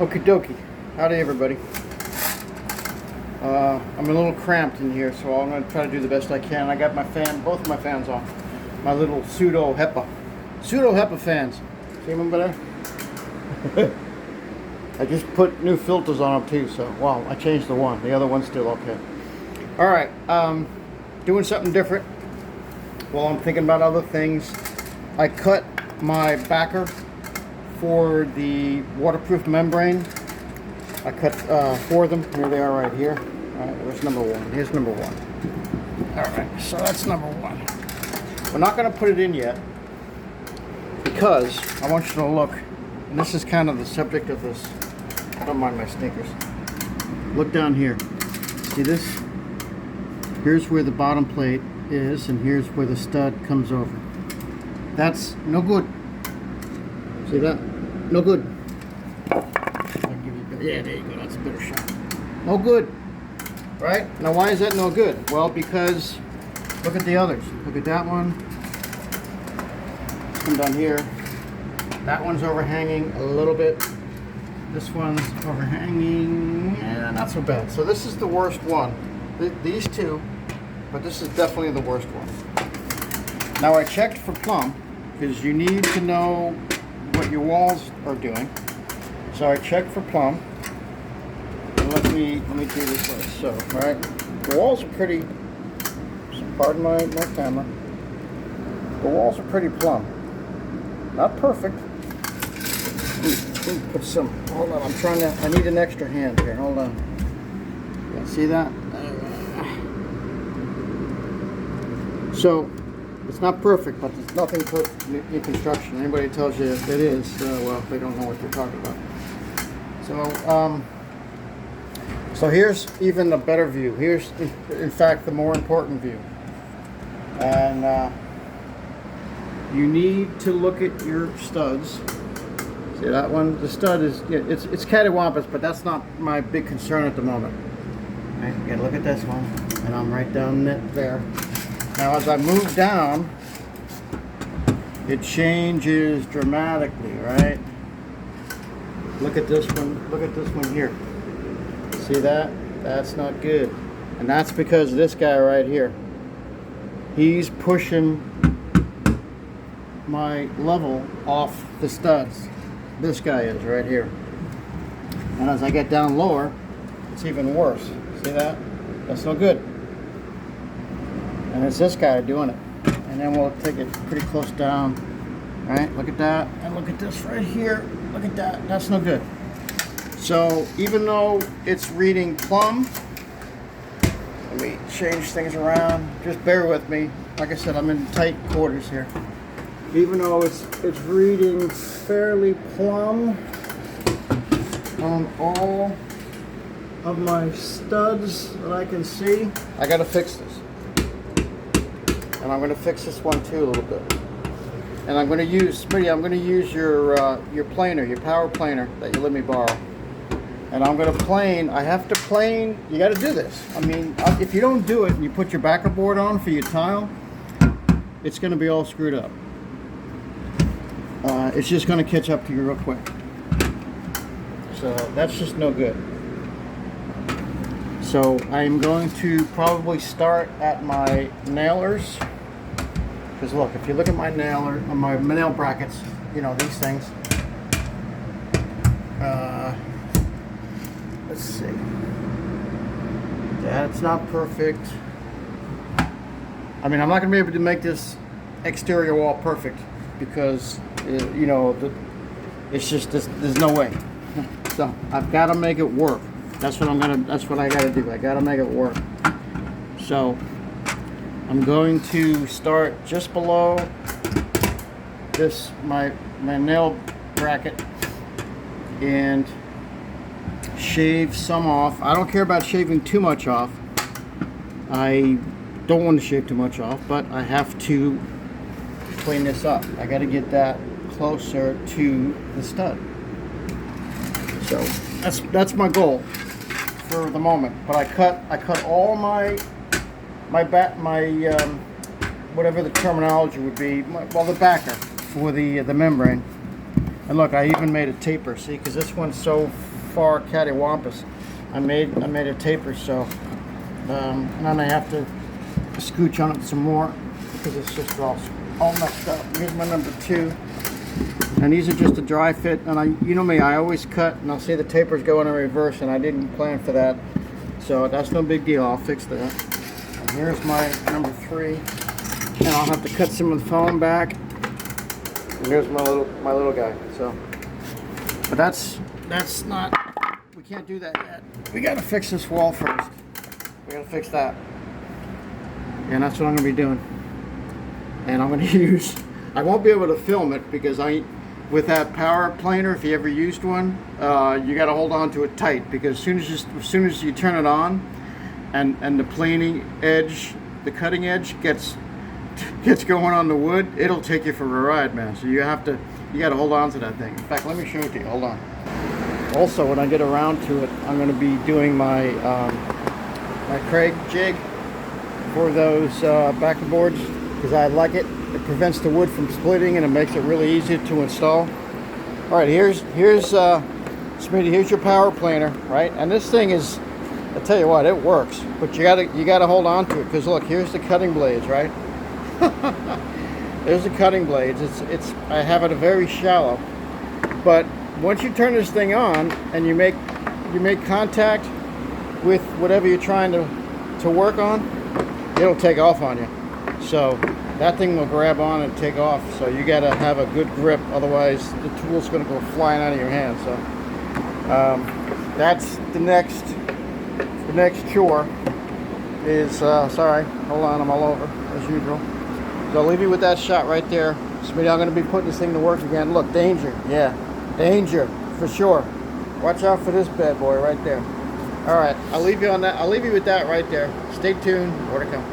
Okie dokie. Howdy everybody. I'm a little cramped in here, so I'm going to try to do the best I can. I got my fan, both of my fans on. My little pseudo HEPA fans. See them better? I just put new filters on them too, so wow, I changed the one. The other one's still okay. Alright, doing something different. Well, I'm thinking about other things. I cut my backer for the waterproof membrane. I cut 4 of them. Here they are right here. Alright, where's number 1? Here's number 1. Alright, so that's number 1. We're not going to put it in yet because I want you to look, and this is kind of the subject of this. I don't mind my sneakers. Look down here. See this? Here's where the bottom plate is, and here's where the stud comes over. That's no good. See that? No good. Yeah, there you go. That's a better shot. No good. Right? Now, why is that no good? Well, because look at the others. Look at that one. Come down here. That one's overhanging a little bit. This one's overhanging. Not so bad. So this is the worst one. These two, but this is definitely the worst one. Now, I checked for plumb because you need to know what your walls are doing. So I checked for plumb. And let me do this way. So, right, the walls are pretty. So pardon my camera. The walls are pretty plumb. Not perfect. Let me put some. Hold on. I need an extra hand here. Hold on. Yeah, see that? So it's not perfect, but there's nothing perfect in construction. Anybody tells you it is, well, they don't know what they're talking about. So here's even a better view. Here's, in fact, the more important view. And you need to look at your studs. See that one? The stud is, it's cattywampus, but that's not my big concern at the moment. Right, you gotta look at this one, and I'm right down there. Now, as I move down, it changes dramatically, right? Look at this one. Look at this one here. See that? That's not good. And that's because of this guy right here. He's pushing my level off the studs. This guy is right here. And as I get down lower, it's even worse. See that? That's no good. And it's this guy doing it. And then we'll take it pretty close down. All right, look at that. And look at this right here. Look at that. That's no good. So even though it's reading plumb, let me change things around. Just bear with me. Like I said, I'm in tight quarters here. Even though it's reading fairly plumb on all of my studs that I can see, I gotta fix this. And I'm going to fix this one too a little bit. And I'm going to use, Smitty, I'm going to use your planer, your power planer that you let me borrow. And I'm going to plane, I have to plane, you got to do this. I mean, if you don't do it and you put your backer board on for your tile, it's going to be all screwed up. It's just going to catch up to you real quick. So that's just no good. So I'm going to probably start at my nailers. Because look, if you look at my nail brackets, you know, these things. Let's see. That's not perfect. I mean, I'm not going to be able to make this exterior wall perfect because, you know, it's just, there's no way. So I've got to make it work. That's what I got to do. I got to make it work. So I'm going to start just below this, my nail bracket, and shave some off. I don't care about shaving too much off. I don't want to shave too much off, but I have to clean this up. I got to get that closer to the stud. So that's my goal for the moment. But I cut all my whatever the terminology would be, the backer for the membrane. And look, I even made a taper, see, because this one's so far cattywampus. I made a taper, so and then I have to scooch on it some more because it's just all messed up. Here's my number 2. And these are just a dry fit, and you know me, I always cut, and I'll see the tapers going in reverse, and I didn't plan for that, so that's no big deal. I'll fix that. And here's my number 3, and I'll have to cut some of the foam back. And here's my little guy. So, but that's not. We can't do that yet. We got to fix this wall first. We got to fix that, and that's what I'm gonna be doing. And I'm gonna use. I won't be able to film it because with that power planer, if you ever used one, you got to hold on to it tight, because as soon as you turn it on, and the planing edge, the cutting edge gets going on the wood, it'll take you for a ride, man. So you got to hold on to that thing. In fact, let me show it to you. Hold on. Also, when I get around to it, I'm going to be doing my my Craig jig for those backer boards, because I like it. It prevents the wood from splitting, and it makes it really easy to install. All right, here's Smitty. Here's your power planer, right? And this thing is, I tell you what, it works. But you gotta hold on to it, because look, here's the cutting blades, right? There's the cutting blades. I have it very shallow, but once you turn this thing on and you make contact with whatever you're trying to work on, it'll take off on you. So that thing will grab on and take off. So you got to have a good grip, otherwise the tool's going to go flying out of your hand. So that's the next chore. Is sorry, hold on, I'm all over as usual. So I'll leave you with that shot right there. Smitty, I'm going to be putting this thing to work again. Look, danger, yeah, danger for sure. Watch out for this bad boy right there. All right, I'll leave you on that. I'll leave you with that right there. Stay tuned. More to come.